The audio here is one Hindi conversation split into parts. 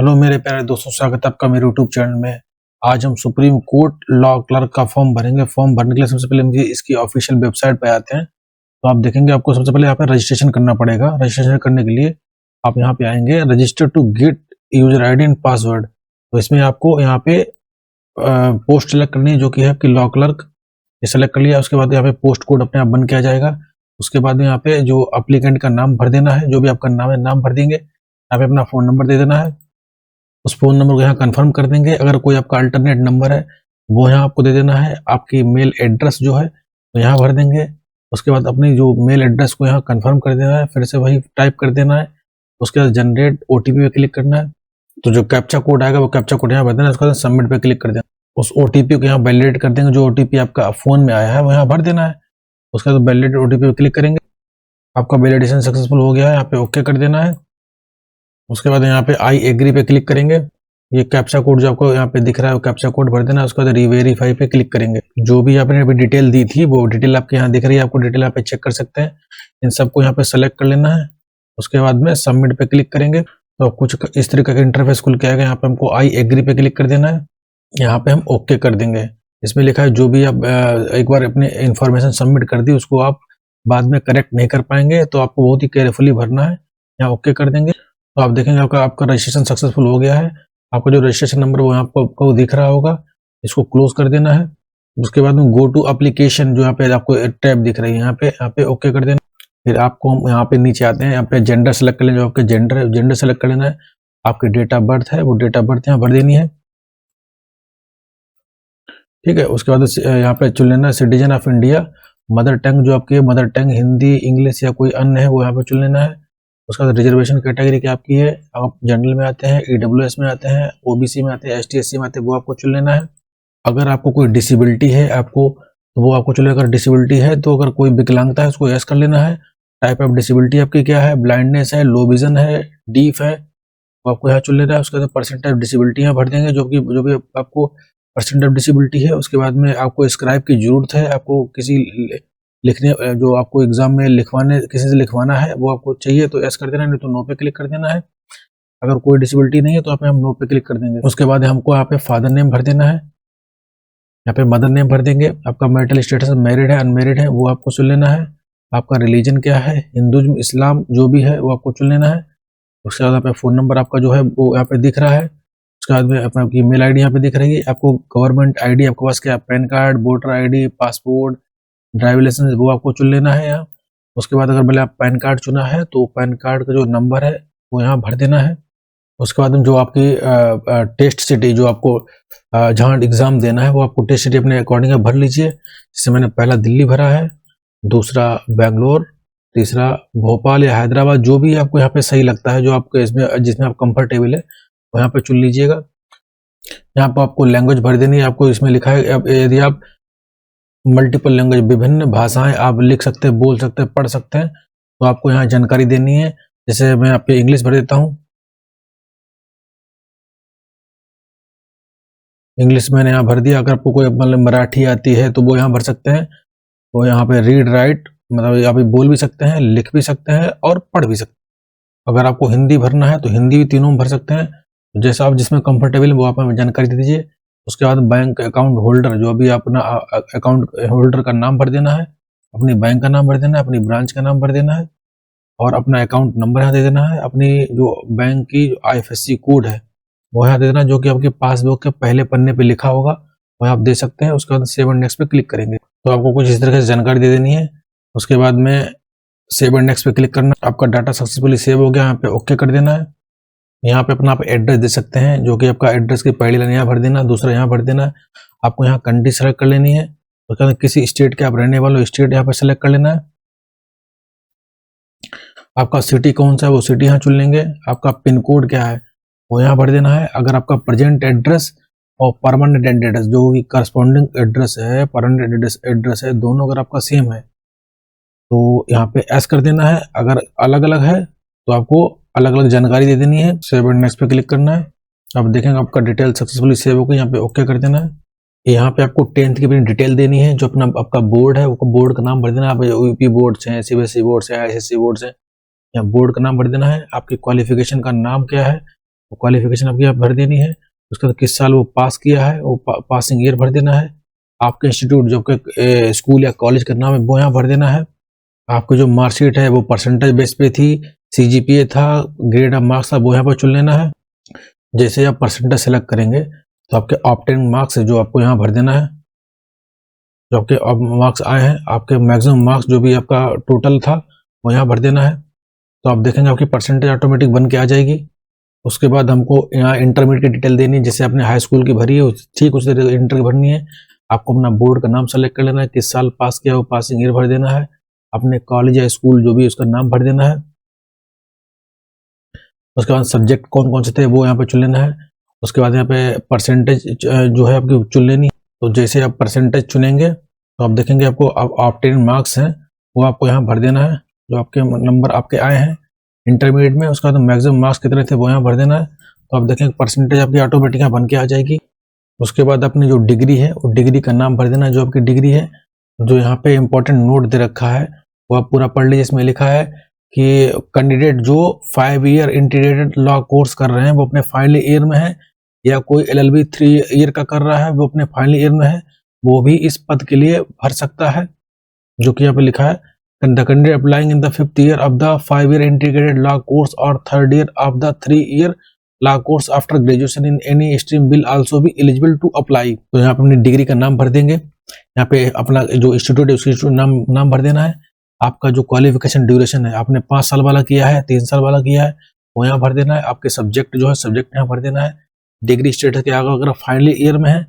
हेलो मेरे प्यारे दोस्तों, स्वागत है आपका मेरे यूट्यूब चैनल में। आज हम सुप्रीम कोर्ट लॉ क्लर्क का फॉर्म भरेंगे। फॉर्म भरने के लिए सबसे पहले मुझे इसकी ऑफिशियल वेबसाइट पे आते हैं तो आप देखेंगे आपको सबसे पहले यहाँ पे रजिस्ट्रेशन करना पड़ेगा। रजिस्ट्रेशन करने के लिए आप यहाँ पे आएंगे, register to get user ID and password. तो इसमें आपको यहाँ पे पोस्ट सेलेक्ट करनी है जो कि है आपकी लॉ क्लर्क। ये सेलेक्ट कर लिया, उसके बाद यहाँ पे पोस्ट कोड अपने आप बन के आ जाएगा। उसके बाद यहाँ पे जो अप्लीकेंट का नाम भर देना है, जो भी आपका नाम है नाम भर देंगे। यहाँ पे अपना फोन नंबर दे देना है, उस फोन नंबर को यहाँ कंफर्म कर देंगे। अगर कोई आपका अल्टरनेट नंबर है वो यहाँ आपको दे देना है। आपकी मेल एड्रेस जो है तो यहाँ भर देंगे। उसके बाद अपनी जो मेल एड्रेस को यहाँ कंफर्म कर देना है, फिर से वही टाइप कर देना है। उसके बाद जनरेट ओटीपी पे क्लिक करना है। तो जो कैप्चा कोड आएगा वो कैप्चा कोड यहाँ भर देना है। उसके बाद सबमिट पे क्लिक कर देना। उस ओटीपी को यहाँ वैलिडेट कर देंगे। जो ओटीपी आपका फोन में आया है वो यहाँ भर देना है। उसके बाद वैलिडेट ओटीपी पे क्लिक करेंगे। आपका वैलिडेशन सक्सेसफुल हो गया है, यहाँ पे ओके कर देना है। उसके बाद यहाँ पे आई एग्री पे क्लिक करेंगे। ये कैप्चा कोड जो आपको यहाँ पे दिख रहा है वो कैप्चा कोड भर देना है। उसके बाद रीवेरीफाई पे क्लिक करेंगे। जो भी आपने अभी डिटेल दी थी वो डिटेल आपके यहाँ दिख रही है, आपको डिटेल यहाँ पे चेक कर सकते हैं। इन सबको यहाँ पे सेलेक्ट कर लेना है। उसके बाद में सबमिट पे क्लिक करेंगे तो कुछ इस तरीके का इंटरफेस खुल के आएगा। यहाँ पे हमको आई एग्री पे क्लिक कर देना है। यहाँ पे हम ओके कर देंगे। इसमें लिखा है जो भी आप एक बार अपने इंफॉर्मेशन सबमिट कर दी उसको आप बाद में करेक्ट नहीं कर पाएंगे, तो आपको बहुत ही केयरफुली भरना है। यहाँ ओके कर देंगे तो आप देखेंगे आपका रजिस्ट्रेशन सक्सेसफुल हो गया है। आपका जो रजिस्ट्रेशन नंबर वो आपको दिख रहा होगा, इसको क्लोज कर देना है। उसके बाद में गो टू एप्लीकेशन जो यहाँ पे आपको टैब दिख रही है यहाँ पे ओके कर देना। फिर आपको हम यहाँ पे नीचे आते हैं, यहाँ पे जेंडर सेलेक्ट कर लेना। जो आपके जेंडर सेलेक्ट कर लेना है। आपकी डेट ऑफ बर्थ है वो डेट ऑफ बर्थ यहाँ भर देनी है, ठीक है। उसके बाद यहाँ पे चुन लेना citizen of India. Mother tongue जो आपकी है, मदर टंग हिंदी इंग्लिश या कोई अन्य है वो यहाँ पे चुन लेना है। उसके बाद रिजर्वेशन कैटेगरी क्या आपकी है, आप जनरल में आते हैं, ईडब्ल्यूएस में आते हैं, ओबीसी में आते हैं, एसटी एससी में आते हैं, वो आपको चुन लेना है। अगर आपको कोई डिसेबिलिटी है आपको तो वो आपको चुन लेना। अगर डिसेबिलिटी है तो अगर कोई विकलांगता है उसको यस कर लेना है। टाइप ऑफ डिसेबिलिटी आपकी क्या है, ब्लाइंडनेस है, लो विजन है, डीफ है, वो आपको यहाँ चुन लेना है। उसके बाद परसेंट ऑफ डिसेबिलिटी यहाँ भर देंगे जो भी आपको परसेंट ऑफ डिसेबिलिटी है। उसके बाद में आपको स्क्राइब की जरूरत है, आपको किसी लिखने जो आपको एग्जाम में लिखवाने किसी से लिखवाना है वो आपको चाहिए तो यस कर देना, नहीं तो नो पे क्लिक कर देना है। अगर कोई डिसेबिलिटी नहीं है तो हम नो पे क्लिक कर देंगे। उसके बाद हमको यहाँ पे फादर नेम भर देना है, यहाँ पे मदर नेम भर देंगे। आपका मैरिटल स्टेटस मैरिड है अनमेरिड है वो आपको चुन लेना है। आपका रिलीजन क्या है, हिंदुज्म इस्लाम जो भी है वो आपको चुन लेना है। उसके बाद यहाँ फोन नंबर आपका जो है वो यहाँ पे दिख रहा है। उसके बाद में आपकी मेल आईडी यहाँ पे दिख रही है। आपको गवर्नमेंट आईडी आपके पास क्या, pan card, voter ID, passport, driving licence वो आपको चुन लेना है यहाँ। उसके बाद अगर पहले आप पैन कार्ड चुना है तो पैन कार्ड का जो नंबर है वो यहाँ भर देना है। उसके बाद जो आपकी टेस्ट सिटी जो आपको जहाँ एग्जाम देना है वो आपको टेस्ट सिटी अपने अकॉर्डिंग भर लीजिए। जैसे मैंने पहला दिल्ली भरा है, दूसरा बेंगलोर, तीसरा भोपाल या हैदराबाद, जो भी आपको यहाँ पे सही लगता है, जो आपको इसमें जिसमें आप कंफर्टेबल है वो यहाँ पे चुन लीजिएगा। यहाँ पर आपको लैंग्वेज भर देनी है। आपको इसमें लिखा है यदि आप मल्टीपल लैंग्वेज विभिन्न भाषाएं आप लिख सकते हैं, बोल सकते हैं, पढ़ सकते हैं, तो आपको यहाँ जानकारी देनी है। जैसे मैं आपके इंग्लिश भर देता हूँ। इंग्लिश मैंने यहाँ भर दिया। अगर आपको कोई मतलब मराठी आती है तो वो यहाँ भर सकते हैं। वो यहाँ पे रीड राइट मतलब आप बोल भी सकते हैं, लिख भी सकते हैं और पढ़ भी सकते हैं। अगर आपको हिंदी भरना है तो हिंदी भी तीनों भर सकते हैं। जैसा आप जिसमें कंफर्टेबल है वो आप हमें जानकारी दे दीजिए। उसके बाद बैंक अकाउंट होल्डर जो भी अपना अकाउंट होल्डर का नाम भर देना है, अपनी बैंक का नाम भर देना है, अपनी ब्रांच का नाम भर देना है और अपना अकाउंट नंबर यहाँ दे देना है। अपनी जो बैंक की IFSC कोड है वो यहाँ दे देना, जो कि आपके पासबुक के पहले पन्ने पे लिखा होगा वो आप दे सकते हैं। उसके बाद सेव एंड नेक्स्ट पे क्लिक करेंगे तो आपको कुछ इस तरह से जानकारी दे देनी है। उसके बाद में सेव एंड नेक्स्ट पे क्लिक करना। आपका डाटा सक्सेसफुली सेव हो गया, यहाँ पे ओके कर देना है। यहाँ पे अपना आप एड्रेस दे सकते हैं, जो कि आपका एड्रेस की पहली लाइन यहाँ भर देना, दूसरा यहाँ भर देना है। आपको यहाँ कंट्री सेलेक्ट कर लेनी है। उसके बाद किसी स्टेट के आप रहने वाले हो स्टेट यहाँ पे सेलेक्ट कर लेना है। आपका सिटी कौन सा है वो सिटी यहाँ चुन लेंगे। आपका पिन कोड क्या है वो यहाँ भर देना है। अगर आपका प्रेजेंट एड्रेस और परमानेंट एड्रेस जो कि करस्पॉन्डिंग एड्रेस है, परमानेंट एड्रेस है, दोनों अगर आपका सेम है तो यहाँ पे एस कर देना है। अगर अलग अलग है तो आपको अलग अलग जानकारी दे देनी है। सेव एंड नेक्स्ट पे क्लिक करना है। आप देखेंगे आपका डिटेल सक्सेसफुली सेव हो गई, यहाँ पे ओके कर देना है। यहाँ पे आपको 10th की अपनी डिटेल देनी है, जो अपना आपका बोर्ड है वो बोर्ड का नाम भर देना है। आप यूपी बोर्ड से, CBSE बोर्ड से, ICSE बोर्ड से, यहाँ बोर्ड का नाम भर देना है। आपकी क्वालिफिकेशन का नाम क्या है वो क्वालिफिकेशन आपकी आप भर देनी है। उसके बाद किस साल वो पास किया है, वो पासिंग ईयर भर देना है। आपके इंस्टीट्यूट जो कि स्कूल या कॉलेज का नाम है वो यहाँ भर देना है। आपकी जो मार्कशीट है वो परसेंटेज बेस पे थी, CGPA था, ग्रेड ऑफ मार्क्स था, वो यहाँ पर चुन लेना है। जैसे आप परसेंटेज सेलेक्ट करेंगे तो आपके ऑब्टेन मार्क्स जो आपको यहाँ भर देना है। जो आपके मार्क्स आए हैं, आपके मैक्सिमम मार्क्स जो भी आपका टोटल था वो यहाँ भर देना है। तो आप देखेंगे आपकी परसेंटेज ऑटोमेटिक बन के आ जाएगी। उसके बाद हमको यहाँ इंटरमीडिएट की डिटेल देनी है, जैसे आपने हाई स्कूल की भरी है ठीक उसी तरह इंटर की भरनी है। आपको अपना बोर्ड का नाम सेलेक्ट कर लेना है, किस साल पास किया वो पासिंग ईयर भर देना है। अपने कॉलेज या स्कूल जो भी उसका नाम भर देना है। उसके बाद सब्जेक्ट कौन कौन से थे वो यहाँ पे चुन लेना है। उसके बाद यहाँ पे परसेंटेज जो है आपकी चुन लेनी है। तो जैसे आप परसेंटेज चुनेंगे तो आप देखेंगे आपको ऑब्टेन मार्क्स हैं वो आपको यहाँ भर देना है, जो आपके नंबर आपके आए हैं इंटरमीडिएट में। उसके बाद मैक्सिमम मार्क्स कितने थे वो यहाँ भर देना है। तो आप देखेंगे परसेंटेज आपकी ऑटोमेटिक यहाँ बन के आ जाएगी। उसके बाद अपनी जो डिग्री है वो डिग्री का नाम भर देना है, जो आपकी डिग्री है। जो यहाँ पे इंपॉर्टेंट नोट दे रखा है वो आप पूरा पढ़ लीजिए। इसमें लिखा है कि कैंडिडेट जो 5 ईयर इंटीग्रेटेड लॉ कोर्स कर रहे हैं वो अपने फाइनल ईयर में है, या कोई LLB 3 ईयर का कर रहा है वो अपने फाइनल ईयर में है, वो भी इस पद के लिए भर सकता है। जो कि यहाँ पे लिखा है the candidate applying in the 5th year of the 5 year integrated law course और 3rd year of the 3 year law course after graduation in any stream will also be eligible to apply. तो यहाँ पे अपनी डिग्री का नाम भर देंगे। यहाँ पे अपना जो इंस्टीट्यूट है उसकी नाम भर देना है। आपका जो क्वालिफिकेशन ड्यूरेशन है, आपने 5 साल वाला किया है, 3 साल वाला किया है, वो यहाँ भर देना है। आपके सब्जेक्ट जो है सब्जेक्ट यहाँ भर देना है। डिग्री स्टेटस के आगे अगर फाइनल ईयर में है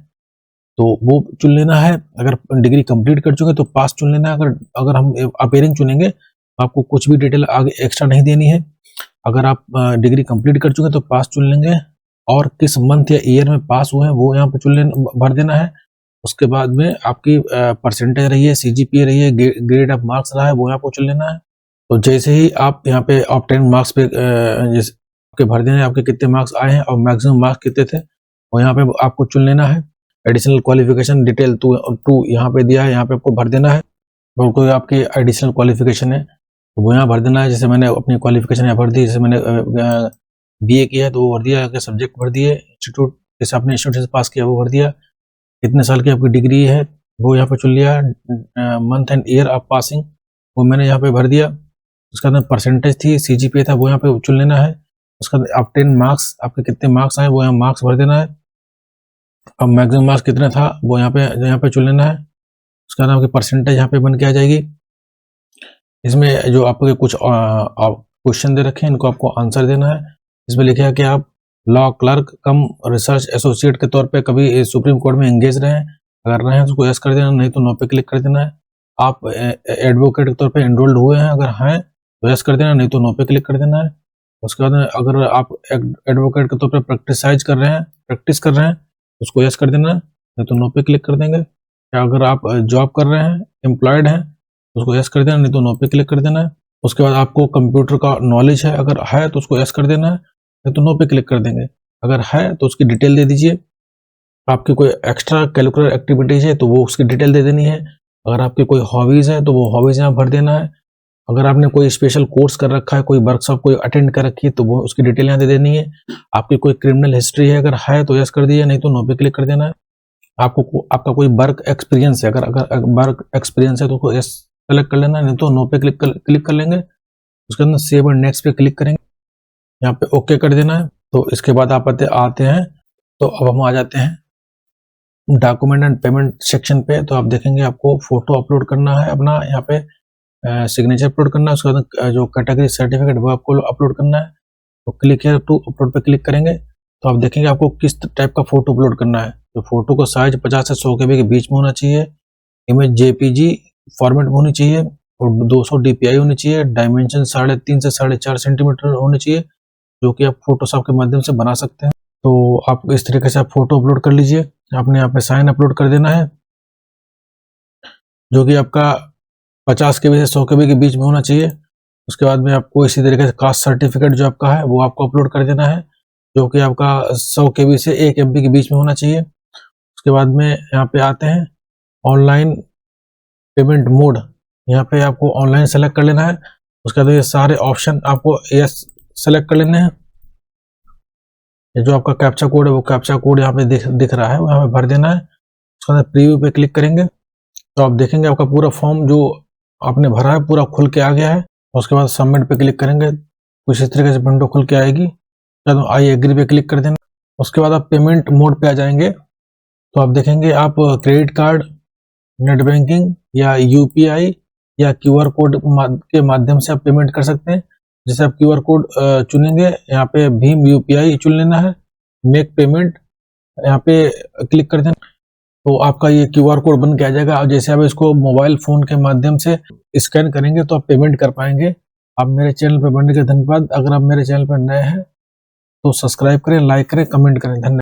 तो वो चुन लेना है। अगर डिग्री कंप्लीट कर चुके तो पास चुन लेना है। अगर हम अपेयरिंग चुनेंगे तो आपको कुछ भी डिटेल आगे एक्स्ट्रा नहीं देनी है। अगर आप डिग्री कंप्लीट कर चुके तो पास चुन लेंगे, और किस मंथ या ईयर में पास हुए हैं वो यहाँ पे भर देना है। उसके बाद में आपकी परसेंटेज रही है, CGPA रही है, ग्रेड ऑफ मार्क्स रहा है, वो यहाँ पे चुन लेना है। तो जैसे ही आप यहाँ पे ऑब्टेन मार्क्स पे जैसे आपके भर देना है, आपके कितने मार्क्स आए हैं और मैक्सिमम मार्क्स कितने थे वो यहाँ पे आपको चुन लेना है। एडिशनल क्वालिफिकेशन डिटेल 2 यहाँ पे दिया है, यहाँ पे आपको भर देना है। और कोई आपकी एडिशनल क्वालिफिकेशन है तो वो यहाँ भर देना है। जैसे मैंने अपनी क्वालिफिकेशन यहाँ भर दी, जैसे मैंने BA किया है तो वो भर दिया, सब्जेक्ट भर दिए, इंस्टीट्यूट जैसे आपने इंस्टीट्यूट से पास किया वो भर दिया, कितने साल की आपकी डिग्री है वो यहाँ पे चुन लिया, month and year of passing वो मैंने यहाँ पे भर दिया। उसका बाद परसेंटेज थी, CGPA था, वो यहाँ पे चुन लेना है। उसका बाद ऑब्टेन मार्क्स, आपके कितने मार्क्स आए वो यहाँ मार्क्स भर देना है। अब मैक्सिमम मार्क्स कितना था वो यहाँ पे चुन लेना है। उसका बाद आपकी परसेंटेज यहाँ पे बन के आ जाएगी। इसमें जो आपके कुछ क्वेश्चन दे रखे हैं इनको आपको आंसर देना है। इसमें लिखा है कि आप लॉ क्लर्क कम रिसर्च एसोसिएट के तौर पे कभी सुप्रीम कोर्ट में एंगेज रहे हैं, अगर रहे हैं तो उसको यस कर देना, नहीं तो नो पे क्लिक कर देना है। आप एडवोकेट के तौर पे एनरोल्ड हुए हैं, अगर हैं तो यस कर देना, नहीं तो नो पे क्लिक कर देना है। उसके बाद अगर आप एडवोकेट के तौर पे प्रैक्टिस कर रहे हैं उसको यस कर देना है, नहीं तो नो पे क्लिक कर देंगे। या अगर आप जॉब कर रहे हैं, एम्प्लॉयड हैं, उसको यस कर देना, नहीं तो नो पे क्लिक कर देना है। उसके बाद आपको कंप्यूटर का नॉलेज है, अगर है तो उसको यस कर देना है, नहीं तो नो पे क्लिक कर देंगे। अगर है तो उसकी डिटेल दे दीजिए। आपकी कोई एक्स्ट्रा कैरिकुलर एक्टिविटीज है तो वो उसकी डिटेल दे देनी है। अगर आपकी कोई हॉबीज है तो वो हॉबीज यहाँ भर देना है। अगर आपने कोई स्पेशल कोर्स कर रखा है, कोई वर्कशॉप कोई अटेंड कर रखी है तो वो उसकी डिटेल यहाँ दे देनी है। आपकी कोई क्रिमिनल हिस्ट्री है, अगर है तो यस कर दिया, नहीं तो नो पे क्लिक कर देना है। आपका कोई वर्क एक्सपीरियंस है, अगर वर्क एक्सपीरियंस है तो उसको यस सेलेक्ट कर लेना है, नहीं तो नो पे क्लिक कर लेंगे। उसके अंदर सेव और नेक्स्ट पे क्लिक करेंगे, यहाँ पे ओके कर देना है। तो इसके बाद आप आते हैं तो अब हम आ जाते हैं डॉक्यूमेंट एंड पेमेंट सेक्शन पे। तो आप देखेंगे आपको फोटो अपलोड करना है अपना, यहाँ पे सिग्नेचर अपलोड करना है। उसके बाद जो कैटेगरी सर्टिफिकेट वो आपको अपलोड करना है। तो क्लिक है टू अपलोड पे क्लिक करेंगे तो आप देखेंगे आपको किस टाइप का फोटो अपलोड करना है। तो फोटो का साइज 50 से 100 KB के बीच में होना चाहिए, इमेज JPG फॉर्मेट में होनी चाहिए और 200 DPI होनी चाहिए, डायमेंशन 3.5 से 4.5 सेंटीमीटर होनी चाहिए, जो कि आप फोटोशॉप के माध्यम से बना सकते हैं। तो आप इस तरीके से आप फोटो अपलोड कर लीजिए। आपने यहाँ पे साइन अपलोड कर देना है, जो कि आपका 50 KB से 100 KB के बीच में होना चाहिए। उसके बाद में आपको इसी तरीके से कास्ट सर्टिफिकेट जो आपका है वो आपको अपलोड कर देना है, जो कि आपका 100 KB से 1 MB के बीच में होना चाहिए। उसके बाद में यहाँ पे आते हैं ऑनलाइन पेमेंट मोड, यहाँ पे आपको ऑनलाइन सेलेक्ट कर लेना है। उसके बाद ये सारे ऑप्शन आपको यस सेलेक्ट कर लेने हैं। ये जो आपका कैप्चा कोड है वो कैप्चा कोड यहाँ पे दिख रहा है, वो यहाँ पे भर देना है। उसके बाद प्रीव्यू पे क्लिक करेंगे तो आप देखेंगे आपका पूरा फॉर्म जो आपने भरा है पूरा खुल के आ गया है। उसके बाद सबमिट पे क्लिक करेंगे, कुछ इस तरीके से विंडो खुल के आएगी। तो आई एग्री पे क्लिक कर देना। उसके बाद आप पेमेंट मोड पे आ जाएंगे तो आप देखेंगे आप क्रेडिट कार्ड, नेट बैंकिंग या यूपीआई या क्यूआर कोड के माध्यम से आप पेमेंट कर सकते हैं। जैसे आप क्यूआर कोड चुनेंगे, यहाँ पे भीम यूपीआई चुन लेना है, मेक पेमेंट यहाँ पे क्लिक कर देना तो आपका ये क्यूआर कोड बन के आ जाएगा। और जैसे आप इसको मोबाइल फोन के माध्यम से स्कैन करेंगे तो आप पेमेंट कर पाएंगे। आप मेरे चैनल पर बनने के धन्यवाद। अगर आप मेरे चैनल पर नए हैं तो सब्सक्राइब करें, लाइक करें, कमेंट करें। धन्यवाद।